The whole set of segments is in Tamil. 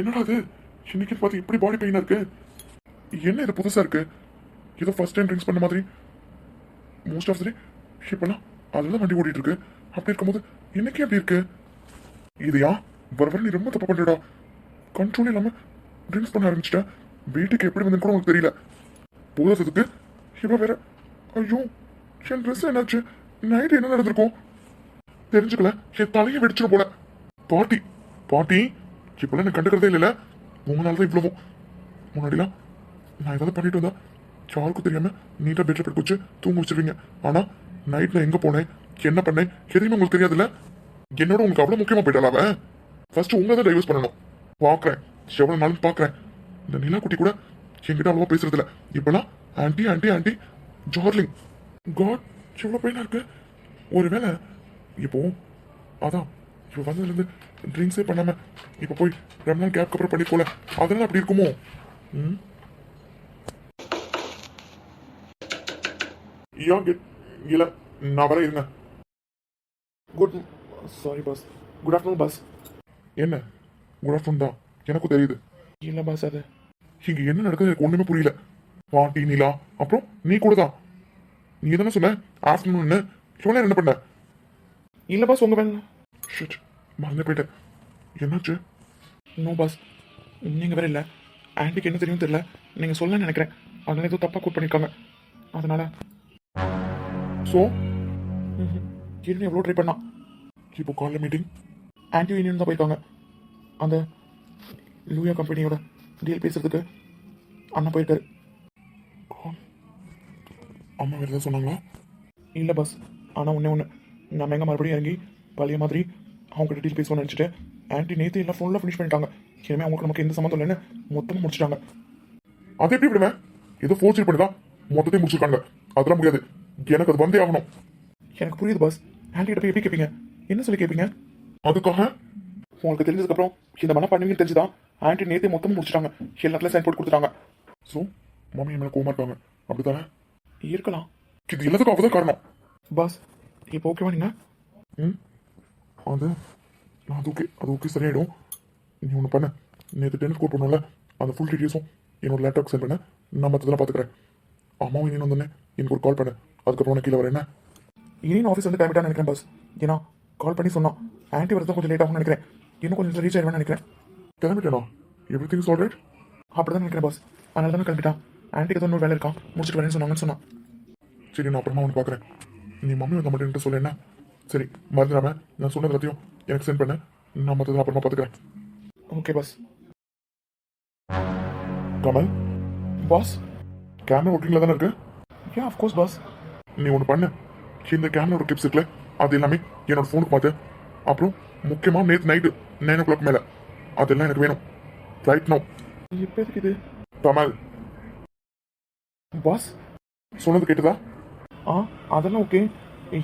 என்னடா அது இன்னைக்கு பார்த்து இப்படி பாடி பெயினா இருக்கு? என்ன இது புதுசா இருக்கு? ஏதோ ஃபர்ஸ்ட் டைம் ட்ரிங்க்ஸ் பண்ண மாதிரி. மோஸ்ட் ஆஃப் த டே இப்பெல்லாம் அதெல்லாம் வண்டி ஓடிட்டு இருக்கு. அப்படி இருக்கும்போது இன்னைக்கு எப்படி இருக்கு? இதுயா வர நீ ரொம்ப தப்பு பண்றடா. கண்ட்ரோல் இல்லாம ட்ரிங்க்ஸ் பண்ண ஆரம்பிச்சிட்ட. வீட்டுக்கு எப்படி வந்து கூட உங்களுக்கு தெரியல. போதுக்கு இப்ப வேற. ஐயோ என் ட்ரெஸ் என்னாச்சு? நைட்டு என்ன நடந்திருக்கும் தெரிஞ்சுக்கல. என் தலையை வெடிச்சிடும் போல. பாட்டி பாட்டி இப்பெல்லாம் எனக்கு கண்டுக்கிறதே இல்லைல்ல. உங்களால தான் இவ்வளவும். முன்னாடிலாம் நான் ஏதாவது பண்ணிட்டு வந்தா யாருக்கும் தெரியாம நீட்டா பெட்ல படுக்க வச்சு தூங்க வச்சிருவீங்க. ஆனா நைட்ல எங்க போனேன் என்ன பண்ணேன் எதுவுமே உங்களுக்கு தெரியாதுல்ல. என்னோட உங்களுக்கு அவ்வளவு முக்கியமா போயிட்டாலாவ. ஃபர்ஸ்ட் உங்களை தான் டைவர்ஸ் பண்ணணும். பாக்குறேன் எவ்வளவு நாளும் பாக்குறேன். இந்த நிலா குட்டி கூட என்கிட்ட அவ்வளவா பேசுறது இல்ல. இப்பெல்லாம் ஆன்டி ஆன்டி ஆன்டி ஜார்லிங். காட் எவ்வளவு பெயினா இருக்கு. ஒருவேளை இப்போ அதான் இப்போ வந்ததுலேருந்து ட்ரிங்க்ஸே பண்ணாம இப்போ போய் ரொம்ப நாள் கேப்க்கு அப்புறம் பண்ணி போல. அதெல்லாம் அப்படி இருக்குமோ? ம் இல்லை நான் வர இருங்க. Good sorry boss. Good afternoon boss. என்ன குட் ஆஃப்டர்நூன் தான் எனக்கும் தெரியுது. இல்லை பாஸ் அது இங்க என்ன நடக்குது எனக்கு ஒண்ணுமே புரியல. பாட்டி நீலா அப்புறம் நீ கூட தான். நீ தானே சொன்ன ஆஃப்டர்நூன் இவ்வளோ என்ன பண்ண? இல்லை பாஸ் உங்க வேலை. ஷிட் மறந்து போயிட்டேன். என்னாச்சு? நோ பாஸ் நீங்கள் வேற இல்லை. ஆன்ட்டிக்கு என்ன தெரியும் தெரியல. நீங்கள் சொல்லணும்னு நினைக்கிறேன். அதனால ஏதோ தப்பாக கூட் பண்ணியிருக்காங்க. அதனால ஸோ இருன்னு எவ்வளோ ட்ரை பண்ணா. இப்போ காலைல மீட்டிங் ஆன்டி யூனியன் தான் போயிருக்காங்க. அந்த லூயா கம்பெனியோட டீல் பேசுறதுக்கு அண்ணா போயிருக்காரு. அம்மா வேறு ஏதாவது சொன்னாங்களா? இல்லை பாஸ். ஆனால் ஒன்று நம்ம எங்கே மறுபடியும் இறங்கி பழைய மாதிரி அவங்க டீல் பேசுவோம்னு நினச்சிட்டு ஆன்டி நேற்று எல்லாம் ஃபுல்லாக ஃபினிஷ் பண்ணிட்டாங்க. இனிமேல் அவங்களுக்கு நமக்கு எந்த சம்மந்தம் இல்லைன்னு மொத்தமாக முடிச்சிட்டாங்க. அது எப்படி விடுவேன்? ஏதோ ஃபோர்ஜரி பண்ணி தான் மொத்தத்தையும் முடிச்சிருக்காங்க. அதெல்லாம் முடியாது. எனக்கு அது வந்தே ஆகணும். எனக்கு புரியுது பாஸ். ஆன்டி கிட்ட போய் எப்படி கேட்பீங்க? என்ன சொல்லி கேட்பீங்க? அதுக்காக உங்களுக்கு தெரிஞ்சதுக்கப்புறம் இந்த மன பண்ணுவீங்கன்னு தெரிஞ்சுதான் ஆன்டி நேற்று மொத்தமாக முடிச்சிட்டாங்க. எல்லாத்துலையும் சைன் போட்டு கொடுத்துட்டாங்க. ஸோ மம்மி மேலே கோவமா இருக்காங்க அப்படித்தானே? இருக்கலாம். இது எல்லாத்துக்கும் அவதான் காரணம். பாஸ் இப்போ ஓகேவா நீங்க? அது அது ஓகே சரியாயிடும். நீ ஒன்று பண்ண. நேற்று டென்னிஸ் கோட் பண்ணல அந்த ஃபுல் டீட்டெயில்ஸும் என்னோட லேப்டாப் சென்ட் பண்ண. நான் மற்றதெல்லாம் பார்த்துக்கிறேன். அம்மாவும் இனி வந்தோடனே எனக்கு ஒரு கால் பண்ணு. அதுக்கப்புறம் நான் கீழே வரேன். என்ன இனி ஆஃபீஸ் வந்து கிளம்பிட்டான்னு நினைக்கிறேன் பாஸ். ஏன்னா கால் பண்ணி சொன்னான் ஆன்ட்டி வரதான் கொஞ்சம் லேட் ஆகும்னு நினைக்கிறேன். இன்னும் கொஞ்சம் ரீச் ஆயிடுவேன்னு நினைக்கிறேன். கிளம்பிட்டேனா? Everything is all right? அப்படி தான் நினைக்கிறேன் பாஸ். அதனால தானே கிளம்பிட்டான். ஆன்ட்டிக்கு ஏதோ இன்னொரு வேலை இருக்கான் முடிச்சுட்டு வரேன்னு சொன்னான்னு. சரி நான் அப்புறமா ஒன்று பார்க்குறேன். நீ மம்மி வந்த மட்டும் என்கிட்ட சொல்ல. என்ன சரி மறந்துடாம நான் சொன்னது எல்லாத்தையும் எனக்கு சென்ட் பண்ண. நான் மற்றதை அப்புறமா பார்த்துக்கிறேன். Okay boss. Kamal boss camera ஒர்க்கிங்கில் தானே இருக்கு? Yeah of course boss. நீ ஒன்று பண்ணு. இந்த கேமராவோட கிளிப்ஸ் இருக்குல்ல அது எல்லாமே என்னோட ஃபோனுக்கு பார்த்து. அப்புறம் முக்கியமாக நேற்று நைட்டு 9 o'clock மேலே அதெல்லாம் எனக்கு வேணும். Right no. இப்போ எதுக்கு இது? கமல் பாஸ் சொன்னது கேட்டுதா? அதெல்லாம் ஓகே.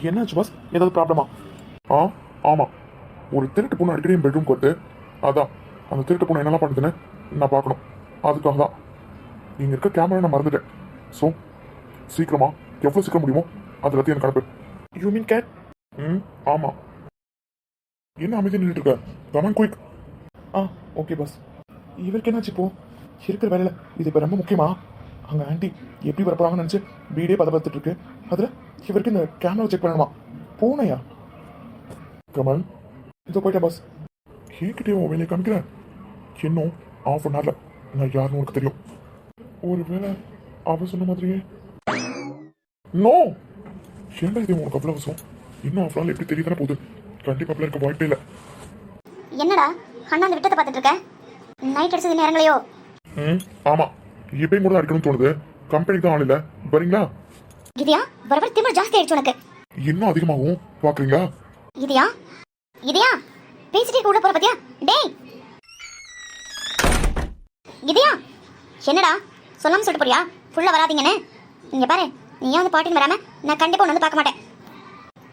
என்னாச்சு பாஸ்? ஏதாவது ப்ராப்ளமா? ஆமாம். ஒரு திருட்டு பொண்ணு அடிக்கடி என் பெட்ரூம் கொடுத்து அதான் அந்த திருட்டு பொண்ணு என்னெல்லாம் பண்ணுதுன்னு நான் பார்க்கணும். அதுக்காக தான் இங்கே இருக்க கேமரா நான் மறந்துட்டேன். ஸோ சீக்கிரமா எவ்வளோ சீக்கிரம் முடியுமோ அது எல்லாத்தையும் எனக்கு அனுப்பு. You mean cat? ஆமாம். என்ன அமைதி நின்றுட்டு இருக்க? Come on quick. Okay boss. இவருக்கு என்னாச்சு இப்போ? இருக்கிற வேலையில் இது இப்போ ரொம்ப முக்கியமா? அங்கே ஆன்ட்டி எப்படி வரப்போறாங்கன்னு நினச்சி வீடே பதப்படுத்திட்டு இருக்கு. அதில் இவருக்கு இந்த கேமரா செக் பண்ணணுமா? போனையா? கமல் இதோ போயிட்டேன் பாஸ். ஏன்கிட்டே உன் வேலையை காமிக்கிறேன். இன்னும் ½ an hourல நான் யாருன்னு உனக்கு தெரியும். ஒரு வேலை அவ சொன்ன மாதிரியே. நோ ஏன்டா இது உனக்கு அவ்வளோ அவசரம்? இன்னும் ½ hour எப்படி தெரியுதானே போகுது. கண்டிப்பாக அப்படி இருக்க வாய்ப்பே இல்லை. என்னடா அண்ணா அந்த விட்டத்தை பார்த்துட்டு இருக்க? நைட் அடிச்சது நேரங்களையோ? ஆமாம். எப்பயும் கூட அடிக்கணும்னு தோணுது. கம்பெனிக்கு தான் ஆள் இல்லை. வரீங்களா? இதையா வர திமிர் ஜாஸ்தி ஆயிடுச்சு உனக்கு. இன்னும் அதிகமாகும் பார்க்குறீங்களா? இதையா பேசிட்டே கூட போற பத்தியா? டேய் இதையா என்னடா சொல்லாம சொல்லிட்டு போறியா? ஃபுல்லா வராதீங்கன்னு. இங்க பாரு நீ வந்து பாட்டின்னு வராம நான் கண்டிப்பா ஒன்று வந்து பார்க்க மாட்டேன்.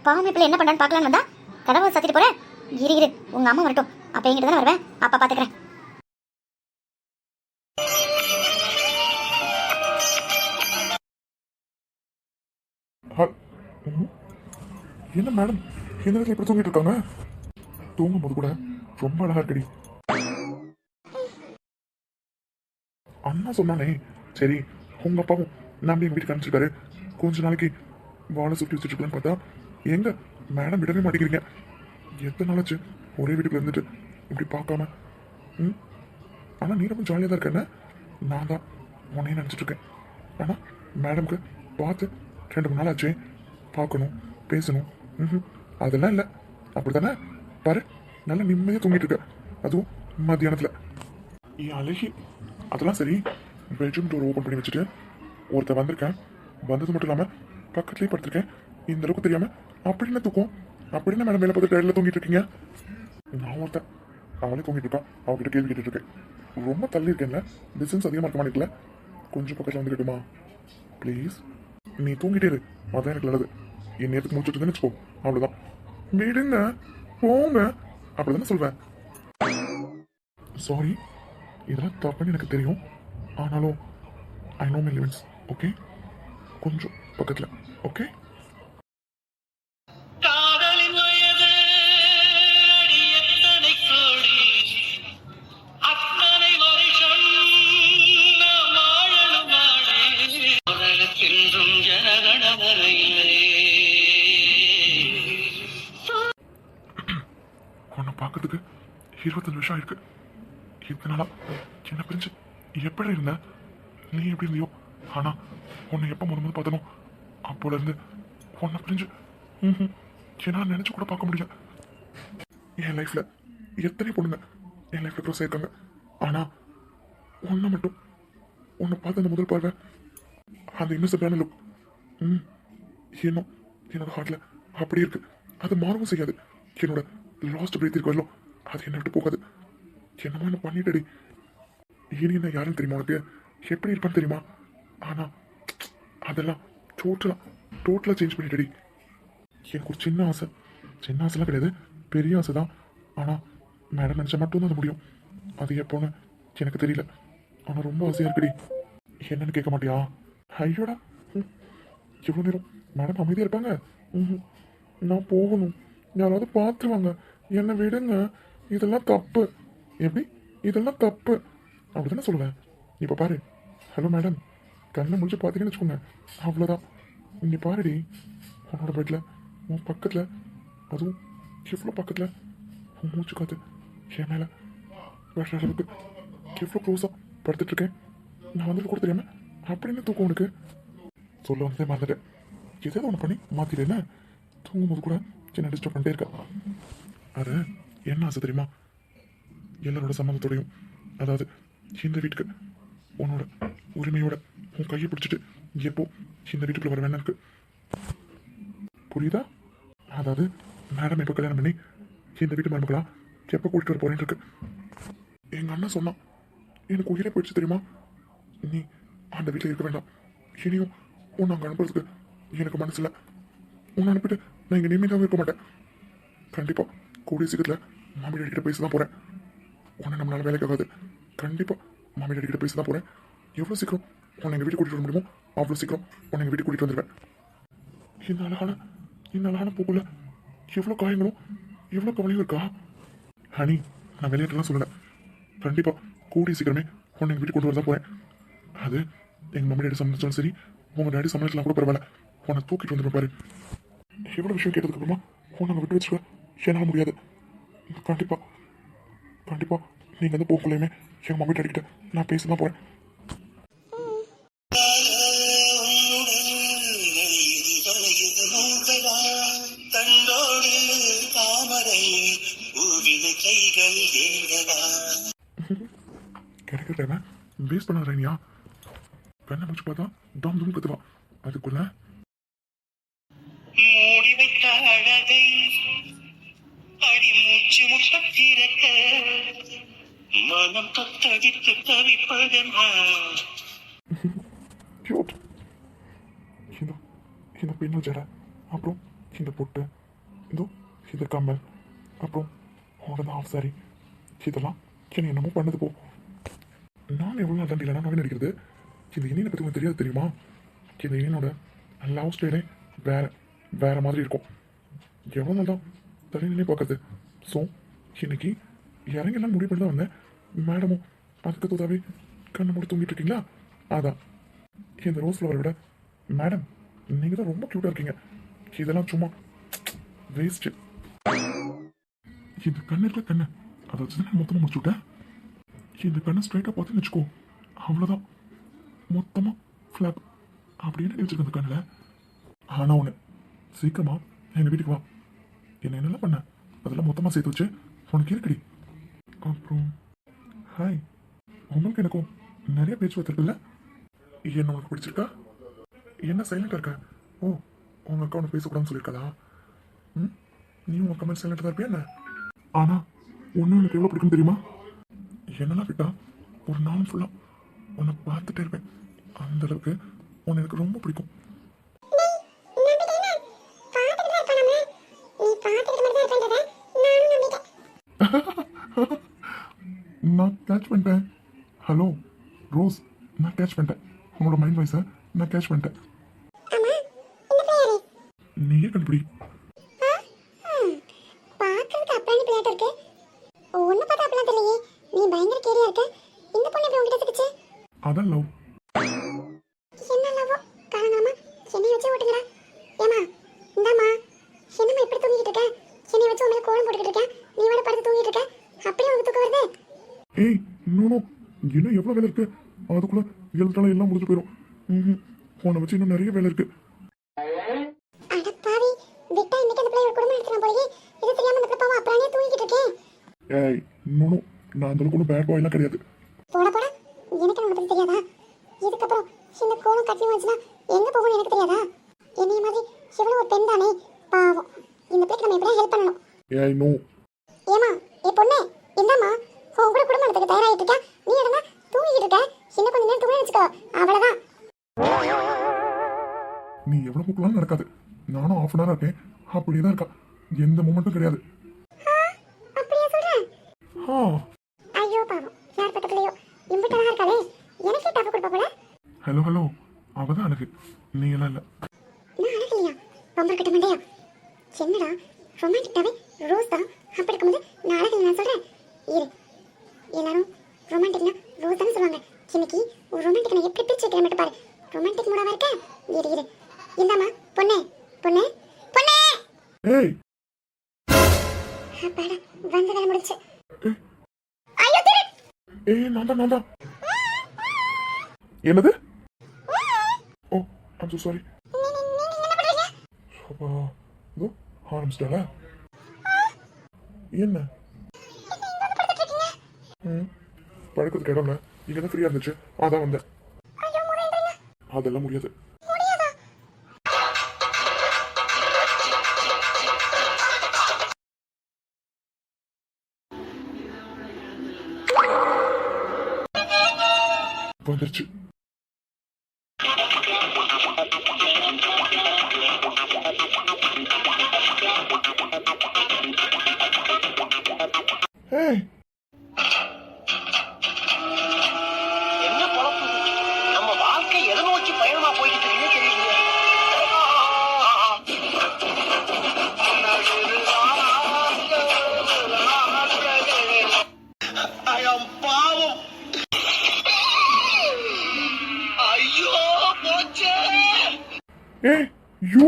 பாவம் இப்ப என்ன பண்றான்னு பார்க்கலான்னு வந்தா கதவை சத்திட்டு போறேன். இரு உங்க அம்மா வரட்டும். அப்ப எங்கிட்ட தானே வருவேன். அப்பா பாத்துக்கிறேன். என்ன மேடம் இந்த நேரத்தில் இப்படி தூங்கிட்டு இருக்காங்க? தூங்கும் போது கூட ரொம்ப அழகா இருக்கடி. அண்ணா சொன்னானே சரி உங்க அப்பாவும் நம்பி எங்க வீட்டுக்கு அனுப்பிச்சிருக்காரு கொஞ்ச நாளைக்கு வாழை சுற்றி வச்சுட்டு இருக்கலாம்னு பார்த்தா எங்க மேடம் விடவே மாட்டேங்கிறீங்க எத்தனை நாளாச்சு ஒரே வீட்டுக்குள்ள இருந்துட்டு இப்படி பார்க்காம ம் ஆனால் நீ ரொம்ப ஜாலியாக தான் இருக்கேன்னு நான் தான் உன்னையே நினச்சிட்டு இருக்கேன் ஆனால் மேடம்க்கு பார்த்து 2-3 நாள் ஆச்சே பார்க்கணும் பேசணும் அதெல்லாம் இல்லை அப்படி தானே பாரு நல்லா நிம்மதியாக தூங்கிட்டு இருக்க அதுவும் மத்தியானத்தில் என் அழகி அதெல்லாம் சரி பெட்ரூம் டோர் ஓப்பன் பண்ணி வச்சுட்டு ஒருத்தர் வந்திருக்கேன் வந்தது மட்டும் இல்லாமல் பக்கத்துலேயே படுத்திருக்கேன் இந்த அளவுக்கு தெரியாமல் அப்படி என்ன தூக்கம் அப்படி என்ன மேடம் மேலே பார்த்து டயர்டில் தூங்கிட்டு இருக்கீங்க நான் ஒருத்தன் அவளே தூங்கிட்டு இருக்கான் அவகிட்ட கேள்வி கேட்டுட்டு இருக்கேன் ரொம்ப தள்ளி இருக்கேன்ல டிஸ்டன்ஸ் அதிகமாக இருக்க மாட்டேங்கல கொஞ்சம் பக்கத்தில் வந்துக்கிட்டுமா ப்ளீஸ் நீ தூங்கிட்டே இரு அதான் எனக்கு நல்லது என் நேரத்துக்கு முடிச்சுட்டு வச்சுக்கோ அவ்வளோதான் விடுங்க போங்க அப்படி தானே சொல்வேன் சாரி இதெல்லாம் தப்புன்னு எனக்கு தெரியும் ஆனாலும் I know my limits okay கொஞ்சம் பக்கத்தில் ஓகே உன்னை பார்க்கறதுக்கு 25 வருஷம் ஆயிருக்கு இத்தனை நாளா என்ன பிரிஞ்சு எப்படி இருந்த நீ எப்படி இருந்தியோ ஆனா உன்னை எப்போ முதல் பார்த்தனோ அப்போல இருந்து உன்னை பிரிஞ்சு என்னால் நினைச்சு கூட பார்க்க முடியல என் லைஃப்ல எத்தனை பொண்ணுங்க என் லைஃப்ல க்ளோஸ் ஆயிருக்காங்க ஆனா உன்னை மட்டும் உன்னை பார்த்த அந்த முதல் பார்வை அந்த இன்னசென்டான லுக் இன்னும் என்னோட ஹார்ட்ல அப்படியே இருக்கு அது மாறவும் செய்யாது என்னோட லாஸ்ட் பிரீத் இருக்கு வரலும் அது என்னை விட்டு போகாது என்னமோ என்ன பண்ணிட்டடி இனி என்ன யாருன்னு தெரியுமா உனக்கு எப்படி இருப்பான்னு தெரியுமா ஆனா அதெல்லாம் டோட்டலா சேஞ்ச் பண்ணிட்டடி எனக்கு ஒரு சின்ன ஆசைலாம் கிடையாது பெரிய ஆசை தான் ஆனா மேடம் நினைச்சா மட்டும்தான் அது முடியும் அது எப்போன்னு எனக்கு தெரியல ஆனா ரொம்ப ஆசையா இருக்குடி என்னன்னு கேட்க மாட்டியா ஐயோடா எவ்வளோ நேரம் மேடம் அமைதியாக இருப்பாங்க நான் போகணும் யாராவது பார்த்துருவாங்க என்னை விடுங்க இதெல்லாம் தப்பு எப்படி இதெல்லாம் தப்பு அப்படி தானே சொல்லுவேன் இப்போ பாரு ஹலோ மேடம் கண்ணை முடிச்சு பார்த்தீங்கன்னு வச்சுக்கோங்க அவ்வளோதான் இங்கே பாருடி உன்னோட பெட்டில் உன் பக்கத்தில் அதுவும் எவ்வளோ பக்கத்தில் உன் மூச்சு காத்து என் மேலே வேற அளவுக்கு எவ்வளோ க்ளோஸாக படுத்துட்ருக்கேன் நான் வந்துட்டு கூட தெரியாமல் அப்படின்னு தூக்கம் உனக்கு சொல்ல வந்ததே மறந்துட்டேன் ஏதாவது ஒன்று பண்ணி மாற்றிடுன்னு தூங்கும்போது கூட சின்ன டிஸ்டர்ப் பண்ணிட்டே இருக்கா அது என்ன ஆசை தெரியுமா எல்லாரோட சம்மந்தத்தோடையும் அதாவது இந்த வீட்டுக்கு உன்னோட உரிமையோட உன் கையை பிடிச்சிட்டு எப்போ இந்த வீட்டுக்குள்ள வர வேணா இருக்கு புரியுதா அதாவது மேடம் எப்போ கல்யாணம் பண்ணி இந்த வீட்டு மருமகளா எப்போ கூட்டிட்டு வர போறேன்னு இருக்கு எங்க அண்ணன் சொன்னான் எனக்கு உயிரை போயிடுச்சு தெரியுமா நீ அந்த வீட்டில் இருக்க வேண்டாம் இனியும் உன்னை அங்கே அனுப்புறதுக்கு எனக்கு மனசில்லை உன்னை அனுப்பிட்டு நான் இங்கே நிம்மதியாகவும் இருக்க மாட்டேன் கண்டிப்பாக கூடிய சீக்கிரத்தில் மாமி டாடி கிட்ட பேச தான் போகிறேன் உன்னை நம்மளால வேலைக்கு ஆகாது கண்டிப்பாக மாமி டாடி கிட்ட பேச தான் போகிறேன் எவ்வளோ சீக்கிரம் உன்னை எங்கள் வீட்டுக்கு கூட்டிகிட்டு வர முடியுமோ அவ்வளோ சீக்கிரம் உன்னை எங்கள் வீட்டுக்கு கூட்டிகிட்டு வந்துடுவேன் இந்த அழகான பூக்குள்ள எவ்வளோ காயங்களும் எவ்வளோ கவலையும் இருக்கா ஹனி நான் விளையாட்டுலாம் சொல்லலை கண்டிப்பாக கூடிய சீக்கிரமே உன்னை எங்கள் வீட்டுக்கு கொண்டு வர தான் போகிறேன் அது எங்கள் மம்மி டாடி சம்மதிச்சாலும் சரி உங்கள் டாடி சம்மதிக்கலாம் கூட பரவாயில்ல உன்னை தூக்கிட்டு வந்துடுவேன் பாரு எவ்வளோ விஷயம் கேட்டதுக்கு அப்புறமா உன்னை அங்கே விட்டு வச்சுக்க என்னால் முடியாது கண்டிப்பாக நீங்கள் வந்து போகலையுமே எங்கள் மம்மி டாடி கிட்ட நான் பேச தான் போகிறேன் கிடைக்கிற டைமை வேஸ்ட் பண்ண ரேனியா கண்ணை முடிச்சு பார்த்தா தம் தம் கத்துவா அதுக்குள்ள மூடி வைத்த அழகை அடிமூச்சு முட்டத்திருக்க மனம் தொத்தடித்து தவிப்பதென்ன கியூட் இந்த பின்னல் ஜடை அப்புறம் இந்த பொட்டு இந்த கம்மல் அப்புறம் உடனே ஆஃப் சாரி இதெல்லாம் என்ன என்னமோ பண்ணது போ நான் எவ்வளோ நாள் தாண்டி நான் நடிக்கிறது இந்த இனியனை பற்றி உங்களுக்கு தெரியாது தெரியுமா இந்த இனியனோட லவ் ஸ்டைலே வேற மாதிரி இருக்கும் எவ்வளோ நாள் தான் தலைநிலை பார்க்கறது ஸோ இன்னைக்கு இறங்கெல்லாம் முடிவு பண்ணி தான் வந்தேன் மேடமும் அதுக்கு தோதாவே கண்ணை மூடி தூங்கிட்டு இருக்கீங்களா? அதான் இந்த ரோஸ் ஃப்ளவரை விட மேடம் நீங்கள் தான் ரொம்ப க்யூட்டாக இருக்கீங்க. இதெல்லாம் சும்மா வேஸ்ட்டு. இந்த கண்ணு இருக்க கண்ணு அதை வச்சு தான் மொத்தமாக முடிச்சு விட்டேன். இந்த கண்ணை ஸ்ட்ரைட்டாக பார்த்துன்னு வச்சுக்கோ, அவ்வளோதான் மொத்தமாக ஃப்ளாப் அப்படின்னு வச்சுருக்க அந்த கண்ணில். ஆனால் ஒன்று, சீக்கிரமா எங்கள் வீட்டுக்கு வா. என்னென்னலாம் பண்ண அதெல்லாம் மொத்தமாக சேர்த்து வச்சு உனக்கு இருக்கடி. அப்புறம் ஹாய், உங்களுக்கு எனக்கும் நிறைய பேச்சுவார்த்தை இருக்குல்ல? என்ன உனக்கு பிடிச்சிருக்கா? என்ன சைலண்டாக இருக்க? ஓ, உங்கள் அக்கா உனக்கு பேசக்கூடாதுன்னு சொல்லியிருக்காதா? ம், நீ உங்கள் கமெண்ட் சைலண்டாக தான் இருப்பியா என்ன? ஆனால் ஒன்று எனக்கு எவ்வளோ பிடிக்கும் தெரியுமா? என்னெல்லாம் விட்டா ஒரு நாளும் ஃபுல்லாக உன்னை பார்த்துட்டே இருப்பேன். அந்த அளவுக்கு உன்னை எனக்கு ரொம்ப பிடிக்கும். நான் கேட்ச் பண்ணிட்டேன். ஹலோ ரோஸ், நான் கேட்ச் பண்ணிட்டேன். உன்னோட மைண்ட் வாய்ஸை நான் கேட்ச் பண்ணிட்டேன். நீயே கண்டுபிடி. அதான் லவ். ஏய் இன்னும் இன்னும் எவ்வளோ வேலை இருக்கு? அதுக்குள்ள எழுத்தாலும் எல்லாம் முடிஞ்சு போயிடும். உன்னை வச்சு இன்னும் நிறைய வேலை இருக்கு. ஏய் இன்னும் நான் அந்த அளவுக்கு பேட் பாய்லாம் கிடையாது. எனக்கு உனக்கு தெரியாதா? இதுக்கப்புறம் இந்த கோலம் கட்டி வச்சுனா எங்க போகணும் எனக்கு தெரியாதா? என்னைய மாதிரி இவ்வளவு ஒரு பெண் தானே, பாவம். இந்த பிள்ளைக்கு நம்ம எப்படி ஹெல்ப் பண்ணணும்? ஏய் நோ. ஏமா ஏ பொண்ணே, என்னம்மா உன் கூட குடும்பத்துக்கு தயாராகிட்டு இருக்கா? நீ என்னமா தூங்கிட்டு இருக்க? இன்னும் கொஞ்ச நேரம் தூங்கி வச்சுக்கோ, அவ்வளவுதான். நீ எவ்வளவு கூப்பிடலாம் நடக்காது. நானும் ஆஃப் அன் ஹவர் இருக்கேன், அப்படியே தான் இருக்கா. எந்த மூமெண்ட்டும் கிடையாது. அப்படியே சொல்றேன். ஐயோ பாவம், யார் பக்கத்துலயோ இம்பிட்டு அழகா இருக்காளே, எனக்கே டஃப் கொடுப்பா போல. ஹலோ ஹலோ, அவதான் அழகு, நீ எல்லாம் இல்ல. நான் அழகு இல்லையா? பம்பர் கட்ட மாட்டேயா? என்னடா ரொமான்டிக்காவே ரோஸ் தான், அப்படி இருக்கும்போது நான் அழகு இல்லை நான் சொல்றேன். இரு, எல்லாரும் ரொமான்டிக்னா ரோஸ் தானே சொல்லுவாங்க. இன்னைக்கு ஒரு ரொமான்டிக் நான் எப்படி பிரிச்சு வைக்கிறேன் மட்டும் பாரு. ரொமான்டிக் மூடாவா இருக்க? இரு இரு, இந்தாம்மா பொண்ணே பொண்ணே பொண்ணே. ஏய் அப்பாடா, வந்த வேலை முடிச்சு. ஐயோ திரு. ஏய் நான் தான். என்னது? ஓ ஐம் சோ சாரி. நீங்க என்ன பண்றீங்க? அப்பா இதோ ஆரம்பிச்சிட்டாளா? என்ன படுக்கிறதுக்கு இடம் இல்லை, இங்கே தான் ஃப்ரீயாக இருந்துச்சு, அதான் வந்தேன். அதெல்லாம் முடியாது. வந்துருச்சு. ஏய் என்ன பொழப்பு இது? நம்ம வாழ்க்கை எதை நோக்கி பயணமா போய்கிட்டு இருக்குன்னே தெரியலையே. I am பாவம். ஐயோ போச்சே. ஏய் யூ,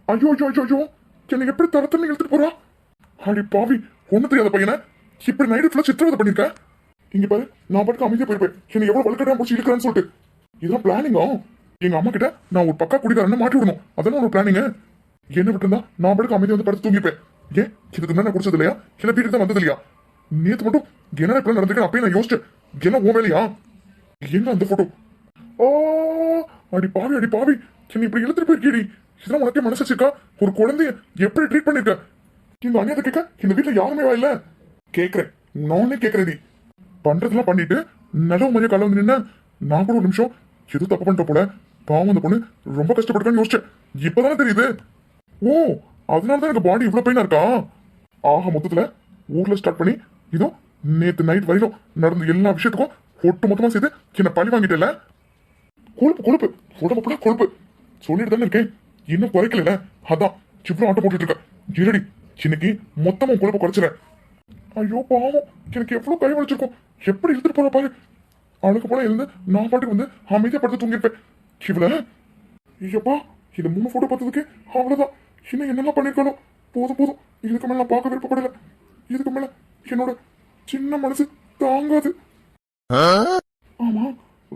ஐயோ ஐயோ ஐயோ, என்னை எப்படி தரத்துல இழுத்துட்டு போறா? அடி பாவி, ஒண்ணு தெரியாத பையனை இப்படி நைட்டு ஃபுல்லா சித்திரவதை பண்ணிருக்க. இங்க பாரு, நான் பாட்டுக்கு அமைதியா போயிருப்பேன். என்னை எவ்வளவு வலுக்கட்டா முடிச்சு இழுக்கிறேன்னு சொல்லிட்டு. இதெல்லாம் பிளானிங்கா? எங்க அம்மா கிட்ட நான் ஒரு பக்கா குடிக்காரன்னு மாட்டி விடணும், அதான ஒரு பிளானிங். என்ன விட்டுருந்தா நான் பாட்டுக்கு அமைதியா வந்து படுத்து தூங்கிப்பேன். ஏன் இதுக்கு முன்னாடி நான் குடிச்சது இல்லையா? இல்ல வீட்டுக்கு தான் வந்தது இல்லையா? நேத்து மட்டும் என்ன இப்ப நடந்துருக்கேன் அப்பயே நான் யோசிச்சேன். எல்லாம் உன் வேலையா? என்ன அந்த போட்டோ? ஓ அடி பாவி, அடி பாவி, என்னை இப்படி இழுத்துட்டு போயிருக்கீடி. இதெல்லாம் உனக்கே மனசு வச்சிருக்கா? ஒரு குழந்தைய எப்படி ட்ரீட் பண்ணிருக்க? இந்த அநியாயத்தை கேட்க இந்த வீட்டுல யாருமே இல்ல. கேக்குறேன், நானே கேக்குறேன். நீ பண்றதெல்லாம் பண்ணிட்டு நல்ல மதிய கால வந்து நின்ன. நான் கூட ஒரு நிமிஷம் எதுவும் தப்பு பண்ணிட்ட போல, பாவம் அந்த பொண்ணு ரொம்ப கஷ்டப்பட்டுக்கான்னு யோசிச்சேன். இப்பதானே தெரியுது. ஓ அதனாலதான் எனக்கு பாடி இவ்வளவு பெயினா இருக்கா? ஆக மொத்தத்துல ஊர்ல ஸ்டார்ட் பண்ணி இதோ நேத்து நைட் வரையிலும் நடந்த எல்லா விஷயத்துக்கும் ஒட்டு மொத்தமா சேர்த்து என்ன பழி வாங்கிட்டல. கொழுப்பு கொழுப்பு உடம்பு கூட கொழுப்பு சொல்லிட்டு தானே இருக்கேன், இன்னும் குறைக்கல. அதான் இவ்வளவு ஆட்டம் போட்டுட்டு இருக்க. இருடி, இன்னைக்கு மொத்தமா கொழுப்பு குறைச்சிட. ஐயோ பாவம், எனக்கு எவ்வளவு கை வலிச்சிருக்கும். எப்படி இழுத்துட்டு போற பாரு. அவளுக்கு போல இருந்து நான் பாட்டுக்கு வந்து அமைதியா படுத்து தூங்கிருப்பேன். இவள ஐயப்பா, இந்த 3 போட்டோ பார்த்ததுக்கு அவ்வளவுதான். இன்னும் என்னெல்லாம் பண்ணிருக்கானோ. போதும் போதும், இதுக்கு மேல நான் பார்க்க விருப்பப்படல. இதுக்கு மேல என்னோட சின்ன மனசு தாங்காது. ஆமா,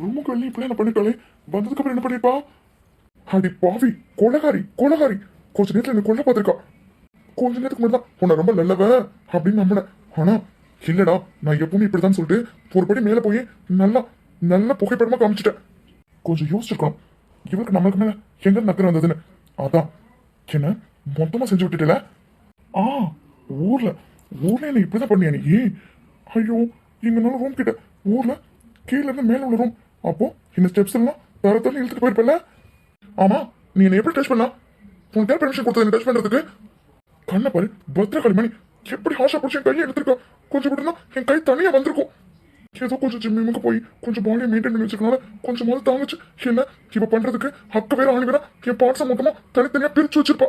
ரூமுக்கு வெளியே இப்படி என்ன பண்ணிருக்காளே, வந்ததுக்கு அப்புறம் என்ன பண்ணிருப்பா? அடி பாவி, கொலகாரி கொலகாரி. கொஞ்ச நேரத்துல என்ன கொல்ல பார்த்திருக்கா. கொஞ்ச நேரத்துக்கு முன்னாடி தான் உன்னை ரொம்ப நல்லவ அப்படின்னு நம்பினேன். ஆனா இல்லடா, நான் எப்பவுமே இப்படிதான் சொல்லிட்டு ஒரு படி மேல போய் நல்லா நல்ல புகைப்படமா காமிச்சிட்டேன். கொஞ்சம் யோசிச்சிருக்கணும், இவருக்கு நம்மளுக்கு மேல எங்க நக்கர் வந்ததுன்னு. அதான் என்ன மொத்தமா செஞ்சு விட்டுட்டல. ஆ, ஊர்ல என்ன இப்படிதான் பண்ணியா நீ? ஐயோ, இங்கனால ரூம் கிட்ட ஊர்ல கீழே இருந்து மேல உள்ள ரூம். அப்போ இந்த ஸ்டெப்ஸ் எல்லாம் தர தள்ளி இழுத்துட்டு போயிருப்பல. ஆமா, நீ என்ன எப்படி டச் பண்ணா? உனக்கு யார் பெர்மிஷன் கொடுத்தது என்ன டச் பண்றதுக்கு? கண்ணை பாரு, பத்திரகாளி மணி எப்படி ஹாஷா பிடிச்சி என் கையை எடுத்திருக்கா. கொஞ்சம் விட்டுனா என் கை தனியா வந்திருக்கும். ஏதோ கொஞ்சம் ஜிம்முக்கு போய் கொஞ்சம் பாடியை மெயின்டைன் பண்ணி வச்சிருக்கனால கொஞ்சம் முதல்ல தாங்குச்சு. என்ன இவ பண்றதுக்கு அக்க வேற ஆணி வேற என் பார்ட்ஸை மொத்தமா தனித்தனியா பிரிச்சு வச்சிருப்பா.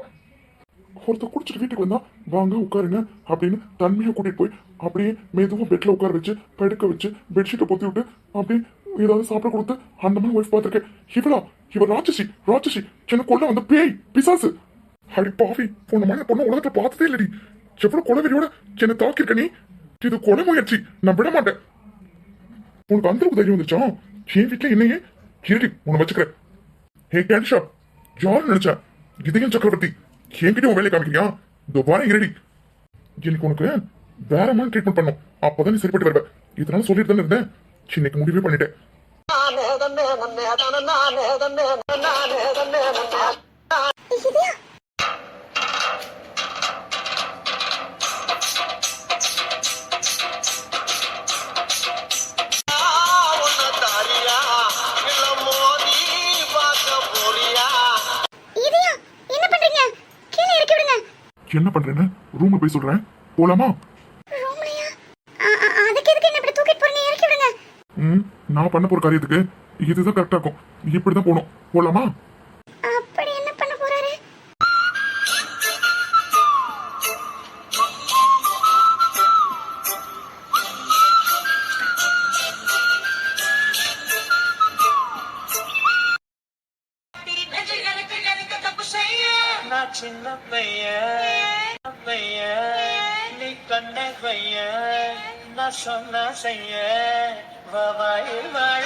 ஒருத்தர் குடிச்சிட்டு வீட்டுக்கு வந்தா வாங்க உட்காருங்க அப்படின்னு தன்மையை கூட்டிட்டு போய் அப்படியே மெதுவா பெட்ல உட்கார வச்சு படுக்க வச்சு பெட்ஷீட்டை பொத்தி விட்டு அப்படியே ஏதாவது சாப்பிட கொடுத்து அந்த மாதிரி ஒய்ஃப் பார்த்திருக்கேன். இவ ராட்சசி ராட்சசி, என்ன கொல்ல வந்த பேய் பிசாசு. அடி பாவி, பொண்ணு மாதிரி பொண்ணு உலகத்துல பார்த்ததே இல்லடி. எவ்வளவு கொலவெறியோட என்ன தாக்கிருக்க நீ. இது கொலை முயற்சி, நான் விட மாட்டேன். உனக்கு அந்த அளவுக்கு தைரியம் வந்துச்சா? என் வீட்டுல என்னையே இருடி உன்னை வச்சுக்கிறேன். ஹே கேன்ஷா, யாரு நினைச்சா இதயம் சக்கரவர்த்தி என்கிட்ட உன் வேலையை காமிக்கிறியா? இதோ வாரேன் ரெடி. எனக்கு உனக்கு வேற மாதிரி ட்ரீட்மெண்ட் பண்ணும், அப்பதான் நீ சரிப்பட்டு வருவ. இதனால சொல்லிட்டு தானே இருந்தேன், இன்னைக்கு முடிவே பண்ணிட்டேன். என்ன பண்றேன்னு ரூம்ல போய் சொல்றேன், போலாமா? நான் பண்ண போற காரியத்துக்கு இதுதான் கரெக்டா இருக்கும். இப்படிதான் போகணும், போலாமா? நான் சின்ன பையன் நீ கண்ண பையன் நான் சொன்ன செய்ய வாழ வாழ